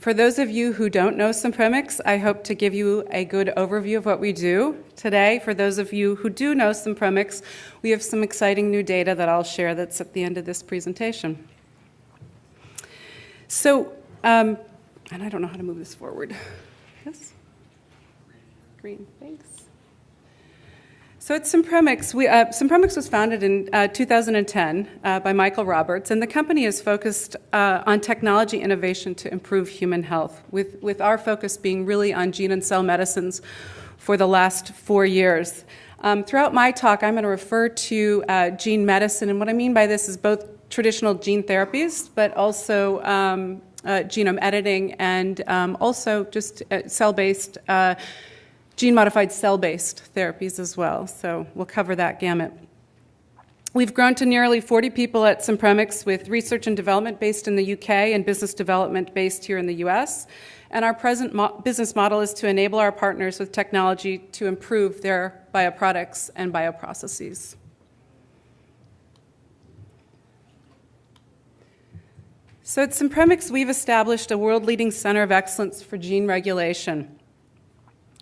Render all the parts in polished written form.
For those of you who don't know Synpromics, I hope to give you a good overview of what we do today. For those of you who do know Synpromics, we have some exciting new data that I'll share that's at the end of this presentation. So, and I don't know how to move this forward. Yes? Green, thanks. So at Synpromics, Synpromics was founded in 2010 by Michael Roberts, and the company is focused on technology innovation to improve human health, with our focus being really on gene and cell medicines for the last 4 years. Throughout my talk, I'm going to refer to gene medicine, and what I mean by this is both traditional gene therapies, but also genome editing and also just cell-based gene-modified cell-based therapies as well, so we'll cover that gamut. We've grown to nearly 40 people at Synpromics, with research and development based in the UK and business development based here in the US, and our present business model is to enable our partners with technology to improve their bioproducts and bioprocesses. So at Synpromics, we've established a world-leading center of excellence for gene regulation.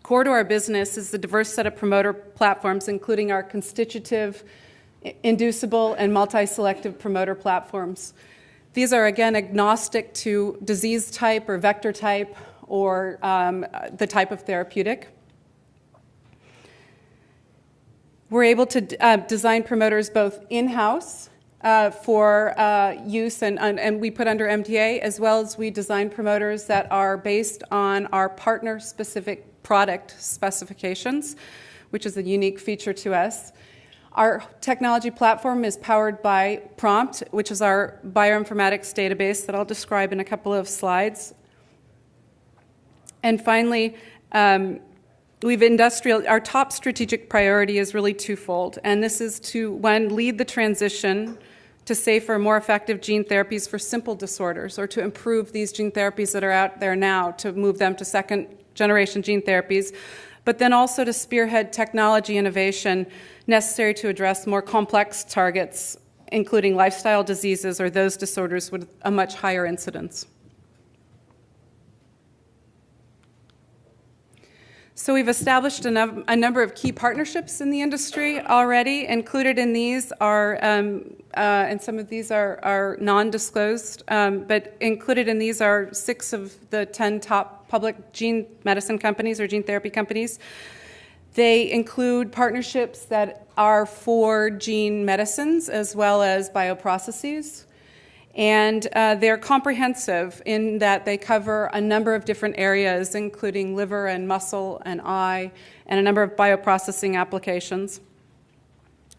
Core to our business is the diverse set of promoter platforms, including our constitutive, inducible, and multi-selective promoter platforms. These are, again, agnostic to disease type or vector type or the type of therapeutic. We're able to design promoters both in-house for use, and we put under MDA, as well as we design promoters that are based on our partner-specific product specifications, which is a unique feature to us. Our technology platform is powered by Prompt, which is our bioinformatics database that I'll describe in a couple of slides. And finally, our top strategic priority is really twofold, and this is to, one, lead the transition to safer, more effective gene therapies for simple disorders, or to improve these gene therapies that are out there now, to move them to second-generation gene therapies, but then also to spearhead technology innovation necessary to address more complex targets, including lifestyle diseases or those disorders with a much higher incidence. So we've established a number of key partnerships in the industry already. Included in these are, and some of these are non-disclosed, but included in these are 6 of the 10 top public gene medicine companies or gene therapy companies. They include partnerships that are for gene medicines as well as bioprocesses. And they're comprehensive in that they cover a number of different areas, including liver and muscle and eye, and a number of bioprocessing applications.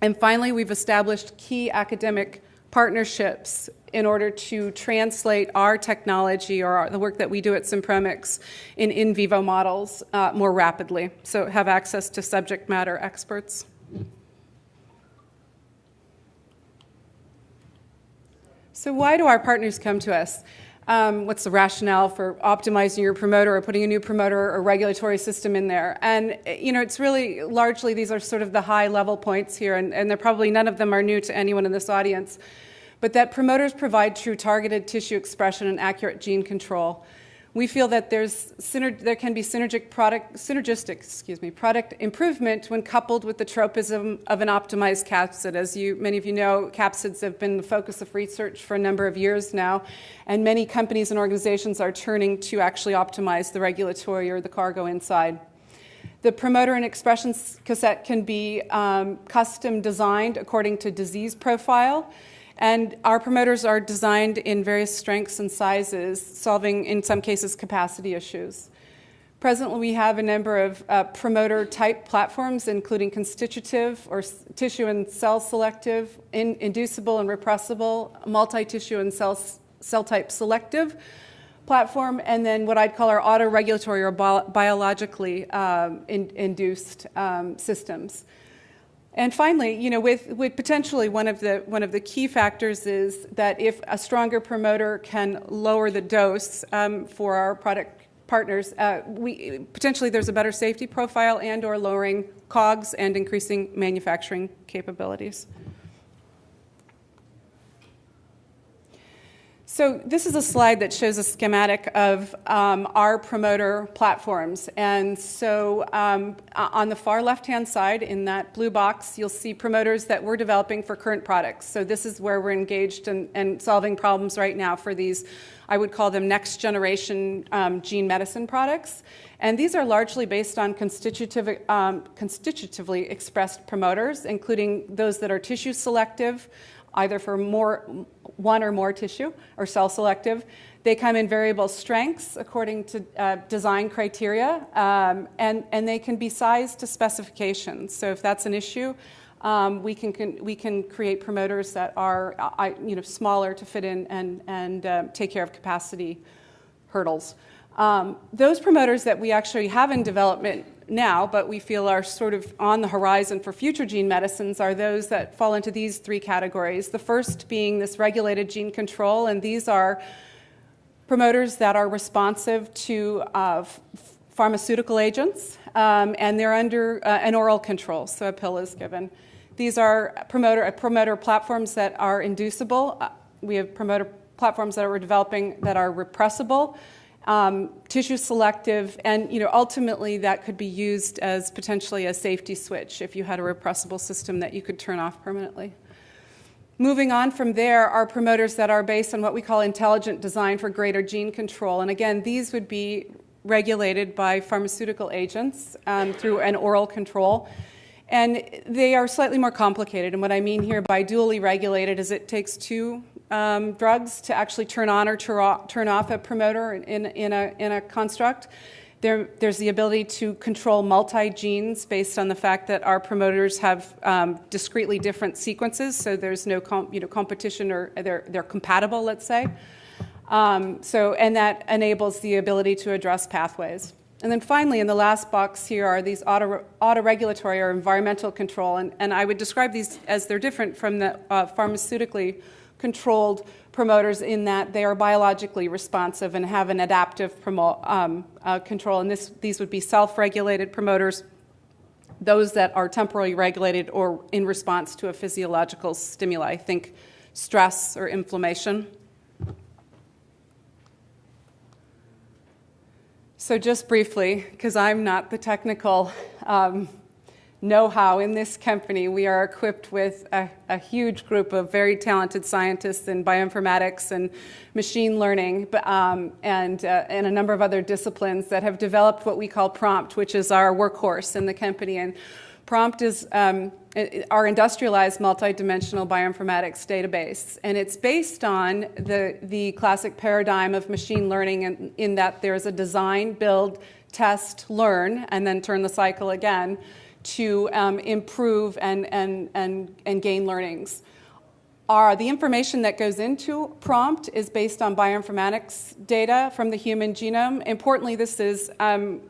And finally, we've established key academic partnerships in order to translate our technology or the work that we do at Synpromics in vivo models more rapidly, so have access to subject matter experts. So why do our partners come to us? What's the rationale for optimizing your promoter or putting a new promoter or regulatory system in there? And, it's really largely these are sort of the high-level points here, and they're probably none of them are new to anyone in this audience, but that promoters provide true targeted tissue expression and accurate gene control. We feel that there can be synergistic product improvement when coupled with the tropism of an optimized capsid. As many of you know, capsids have been the focus of research for a number of years now, and many companies and organizations are turning to actually optimize the regulatory or the cargo inside. The promoter and expression cassette can be custom designed according to disease profile. And our promoters are designed in various strengths and sizes, solving, in some cases, capacity issues. Presently, we have a number of promoter-type platforms, including constitutive or tissue and cell selective, inducible and repressible, multi-tissue and cell-type selective platform, and then what I'd call our auto-regulatory or biologically induced systems. And finally, with potentially one of the key factors is that if a stronger promoter can lower the dose for our product partners, potentially there's a better safety profile and/or lowering COGS and increasing manufacturing capabilities. So this is a slide that shows a schematic of our promoter platforms. And so on the far left-hand side, in that blue box, you'll see promoters that we're developing for current products. So this is where we're engaged in solving problems right now for these, I would call them next-generation gene medicine products. And these are largely based on constitutively expressed promoters, including those that are tissue selective, either for one or more tissue, or cell selective. They come in variable strengths according to design criteria, and they can be sized to specifications. So if that's an issue, we can create promoters that are smaller to fit in and take care of capacity hurdles. Those promoters that we actually have in development now, but we feel are sort of on the horizon for future gene medicines, are those that fall into these three categories. The first being this regulated gene control, and these are promoters that are responsive to pharmaceutical agents, and they're under an oral control, so a pill is given. These are promoter platforms that are inducible. We have promoter platforms that we're developing that are repressible, tissue selective, and ultimately that could be used as potentially a safety switch if you had a repressible system that you could turn off permanently. Moving on from there are promoters that are based on what we call intelligent design for greater gene control. And again, these would be regulated by pharmaceutical agents through an oral control. And they are slightly more complicated. And what I mean here by dually regulated is it takes two drugs to actually turn on or turn off a promoter in a construct. There's the ability to control multi-genes based on the fact that our promoters have discretely different sequences, so there's no competition, or they're compatible, let's say. And that enables the ability to address pathways. And then finally, in the last box here are these autoregulatory or environmental control, and I would describe these as they're different from the pharmaceutically controlled promoters in that they are biologically responsive and have an adaptive control. And these would be self-regulated promoters, those that are temporally regulated or in response to a physiological stimuli, think stress or inflammation. So just briefly, because I'm not the technical know-how in this company, we are equipped with a huge group of very talented scientists in bioinformatics and machine learning and a number of other disciplines that have developed what we call PROMPT, which is our workhorse in the company. And PROMPT is our industrialized multidimensional bioinformatics database, and it's based on the classic paradigm of machine learning in that there's a design, build, test, learn, and then turn the cycle again to improve and gain learnings. The information that goes into PROMPT is based on bioinformatics data from the human genome. Importantly, this is,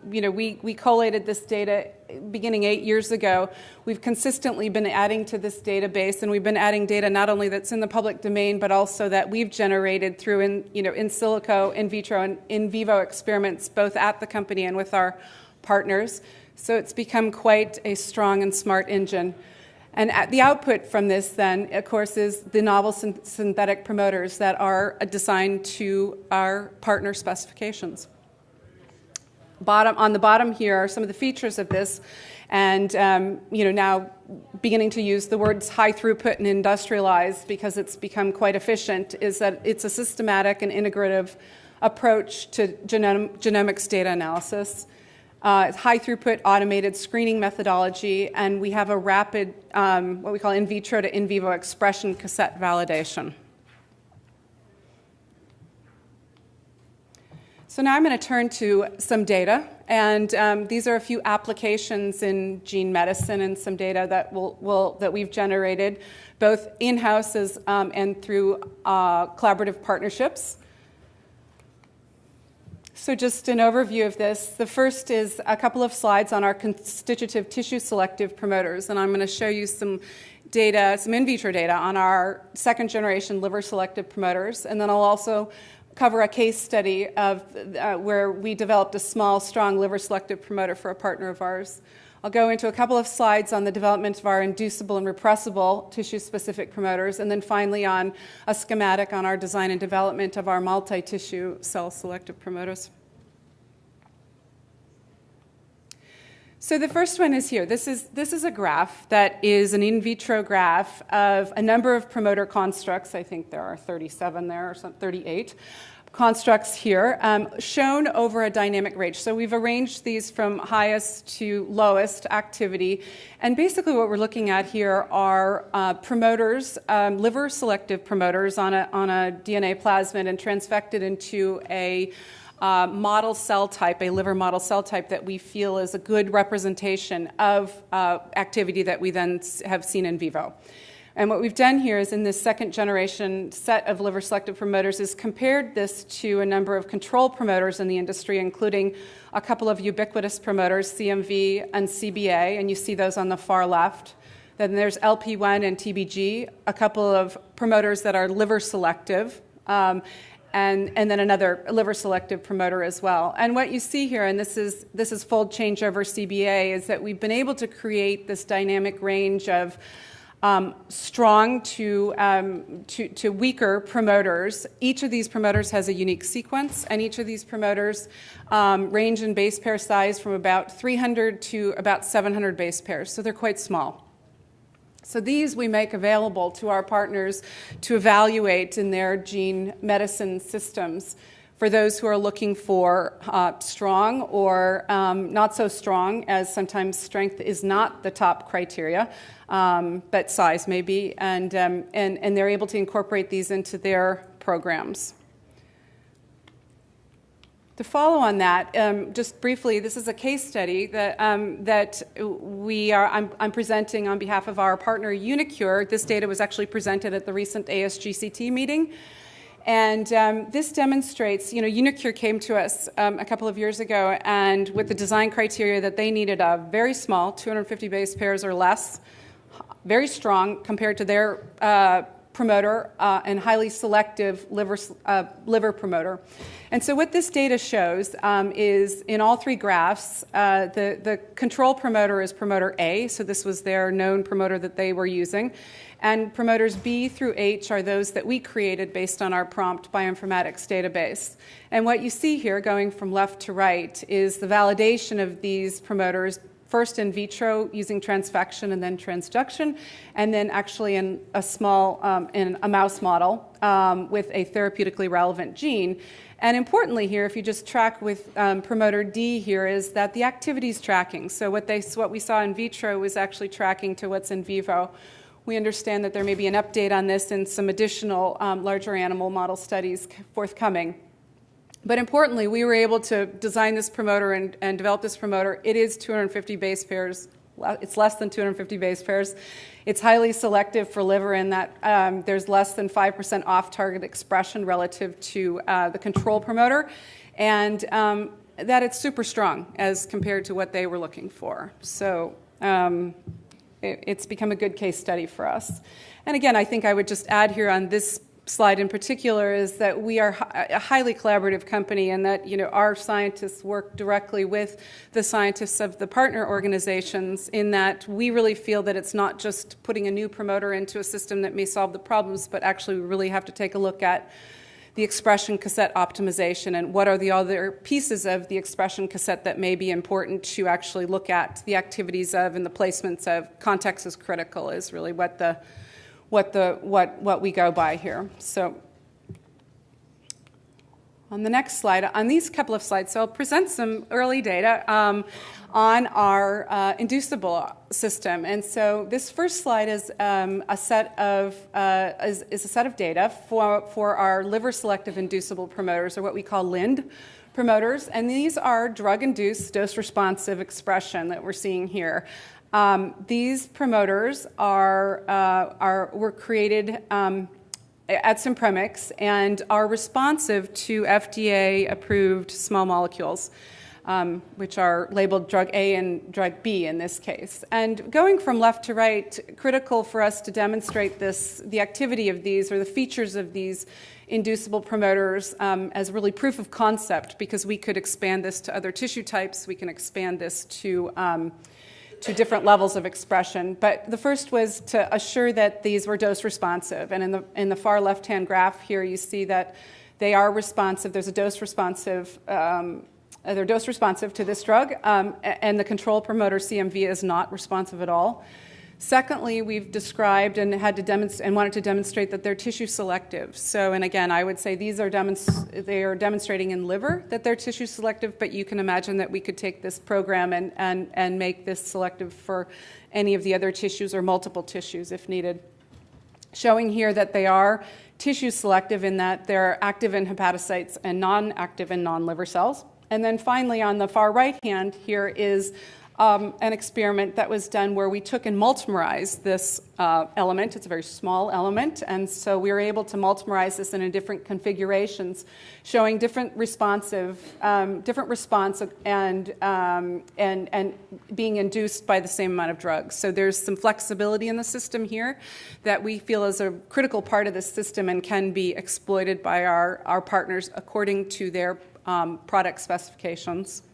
we collated this data beginning 8 years ago. We've consistently been adding to this database, and we've been adding data not only that's in the public domain, but also that we've generated through in silico, in vitro, and in vivo experiments, both at the company and with our partners. So it's become quite a strong and smart engine. And the output from this, then, of course, is the novel synthetic promoters that are designed to our partner specifications. On the bottom here are some of the features of this, and now beginning to use the words high throughput and industrialized because it's become quite efficient, is that it's a systematic and integrative approach to genomics data analysis. It's high throughput automated screening methodology, and we have a rapid, what we call in vitro to in vivo expression cassette validation. So now I'm going to turn to some data, and these are a few applications in gene medicine and some data that that we've generated, both in-house and through collaborative partnerships. So just an overview of this. The first is a couple of slides on our constitutive tissue selective promoters, and I'm going to show you some data, some in vitro data on our second generation liver selective promoters, and then I'll also cover a case study of where we developed a small, strong liver selective promoter for a partner of ours. I'll go into a couple of slides on the development of our inducible and repressible tissue-specific promoters, and then finally on a schematic on our design and development of our multi-tissue cell selective promoters. So the first one is here. This is a graph that is an in vitro graph of a number of promoter constructs. I think there are 37 there, or 38 constructs here, shown over a dynamic range. So we've arranged these from highest to lowest activity. And basically what we're looking at here are promoters, liver selective promoters on a DNA plasmid and transfected into a model cell type, a liver model cell type that we feel is a good representation of activity that we then have seen in vivo. And what we've done here is in this second generation set of liver selective promoters is compared this to a number of control promoters in the industry, including a couple of ubiquitous promoters, CMV and CBA, and you see those on the far left. Then there's LP1 and TBG, a couple of promoters that are liver selective, and then another liver selective promoter as well. And what you see here, and this is fold change over CBA, is that we've been able to create this dynamic range of strong to weaker promoters. Each of these promoters has a unique sequence, and each of these promoters range in base pair size from about 300 to about 700 base pairs, so they're quite small. So these we make available to our partners to evaluate in their gene medicine systems for those who are looking for strong or not so strong, as sometimes strength is not the top criteria, but size may be, and they're able to incorporate these into their programs. To follow on that, just briefly, this is a case study that I'm presenting on behalf of our partner uniQure. This data was actually presented at the recent ASGCT meeting. And this demonstrates, uniQure came to us a couple of years ago, and with the design criteria that they needed a very small, 250 base pairs or less, very strong compared to their promoter and highly selective liver promoter. And so what this data shows is in all three graphs, the control promoter is promoter A, so this was their known promoter that they were using. And promoters B through H are those that we created based on our prompt bioinformatics database. And what you see here, going from left to right, is the validation of these promoters, first in vitro using transfection and then transduction, and then actually in a small, in a mouse model with a therapeutically relevant gene. And importantly here, if you just track with promoter D here, is that the activity is tracking. So what we saw in vitro was actually tracking to what's in vivo. We understand that there may be an update on this in some additional larger animal model studies forthcoming. But importantly, we were able to design this promoter and develop this promoter. It is 250 base pairs. It's less than 250 base pairs. It's highly selective for liver in that there's less than 5% off-target expression relative to the control promoter, and that it's super strong as compared to what they were looking for. So it's become a good case study for us. And again, I think I would just add here on this slide in particular is that we are a highly collaborative company, and that our scientists work directly with the scientists of the partner organizations, in that we really feel that it's not just putting a new promoter into a system that may solve the problems, but actually we really have to take a look at the expression cassette optimization and what are the other pieces of the expression cassette that may be important to actually look at the activities of and the placements of. Context is critical is really what we go by here. So on the next slide, on these couple of slides, so I'll present some early data on our inducible system. And so this first slide is a set of data for our liver selective inducible promoters, or what we call LIND promoters. And these are drug-induced dose-responsive expression that we're seeing here. These promoters were created at Synpromics and are responsive to FDA-approved small molecules, which are labeled drug A and drug B in this case. And going from left to right, critical for us to demonstrate the activity of these, or the features of these inducible promoters, as really proof of concept, because we could expand this to other tissue types. We can expand this to to different levels of expression. But the first was to assure that these were dose responsive. And in the far left-hand graph here, you see that they are responsive. There's a dose responsive. They're dose responsive to this drug, and the control promoter CMV is not responsive at all. Secondly, we've described and wanted to demonstrate that they're tissue selective. So, and again, I would say these are they are demonstrating in liver that they're tissue selective, but you can imagine that we could take this program and make this selective for any of the other tissues or multiple tissues if needed. Showing here that they are tissue selective in that they're active in hepatocytes and non-active in non-liver cells. And then finally, on the far right hand here is an experiment that was done where we took and multimerized this element. It's a very small element, and so we were able to multimerize this in different configurations, showing different response and being induced by the same amount of drugs. So there's some flexibility in the system here that we feel is a critical part of the system and can be exploited by our partners according to their product specifications.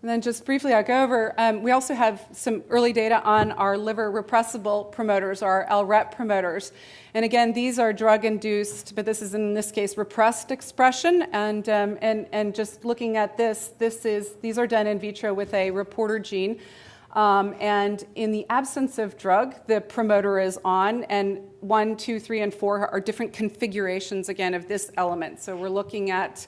And then just briefly, I'll go over, we also have some early data on our liver repressible promoters, our LREP promoters. And again, these are drug-induced, but this is in this case repressed expression. And just looking at these are done in vitro with a reporter gene. And in the absence of drug, the promoter is on, and 1, 2, 3, and 4 are different configurations, again, of this element. So we're looking at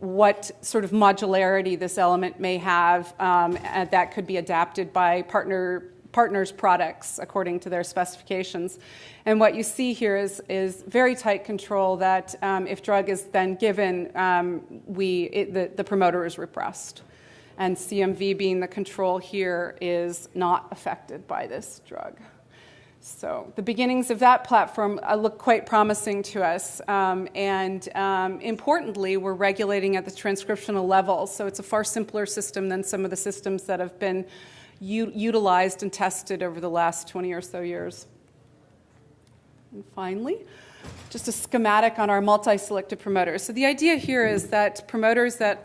what sort of modularity this element may have, and that could be adapted by partners' products according to their specifications. And what you see here is very tight control that if drug is then given, the promoter is repressed. And CMV being the control here is not affected by this drug. So the beginnings of that platform look quite promising to us. Importantly, we're regulating at the transcriptional level. So it's a far simpler system than some of the systems that have been utilized and tested over the last 20 or so years. And finally, just a schematic on our multi-selective promoters. So the idea here is that promoters that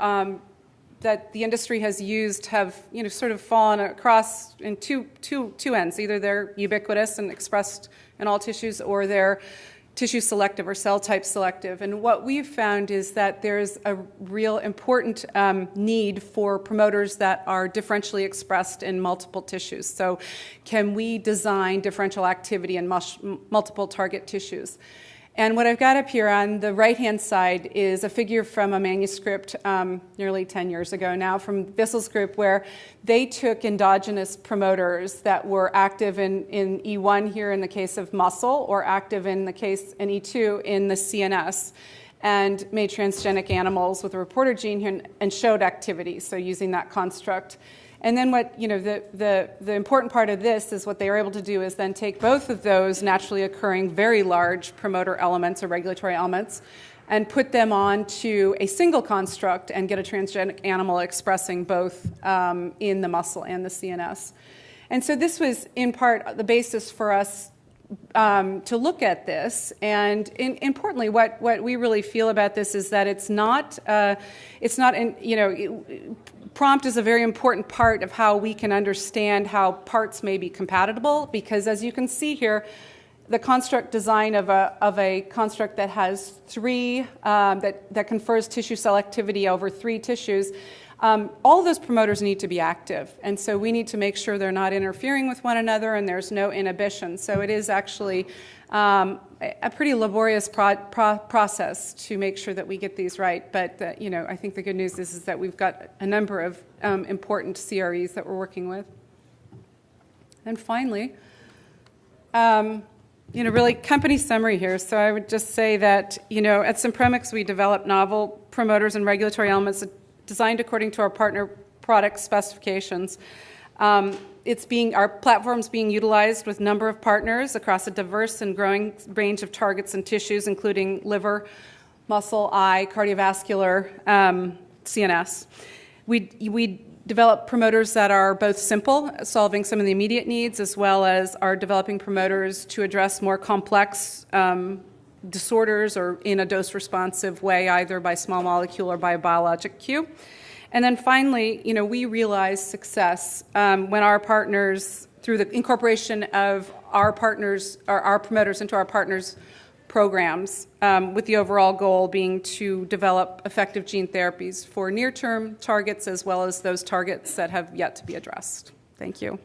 the industry has used have, sort of fallen across in two ends. Either they're ubiquitous and expressed in all tissues, or they're tissue selective or cell type selective. And what we've found is that there's a real important need for promoters that are differentially expressed in multiple tissues. So can we design differential activity in multiple target tissues? And what I've got up here on the right-hand side is a figure from a manuscript nearly 10 years ago now from Vissel's group, where they took endogenous promoters that were active in E1 here in the case of muscle, or active in the case in E2 in the CNS, and made transgenic animals with a reporter gene here and showed activity, so using that construct. And then what, the important part of this is what they were able to do is then take both of those naturally occurring very large promoter elements or regulatory elements and put them onto a single construct and get a transgenic animal expressing both in the muscle and the CNS. And so this was in part the basis for us to look at this. And importantly, what we really feel about this is that prompt is a very important part of how we can understand how parts may be compatible, because as you can see here, the construct design of a construct that has that confers tissue selectivity over 3 tissues, all of those promoters need to be active. And so we need to make sure they're not interfering with one another and there's no inhibition. So it is actually a pretty laborious process to make sure that we get these right. But I think the good news is that we've got a number of important CREs that we're working with. And finally, really company summary here. So I would just say that, at Synpromics we develop novel promoters and regulatory elements designed according to our partner product specifications. Our platform's being utilized with a number of partners across a diverse and growing range of targets and tissues, including liver, muscle, eye, cardiovascular, CNS. We develop promoters that are both simple, solving some of the immediate needs, as well as are developing promoters to address more complex disorders or in a dose-responsive way, either by small molecule or by a biologic cue. And then finally, we realize success when our partners, through the incorporation of our partners, or our promoters into our partners' programs, with the overall goal being to develop effective gene therapies for near-term targets as well as those targets that have yet to be addressed. Thank you.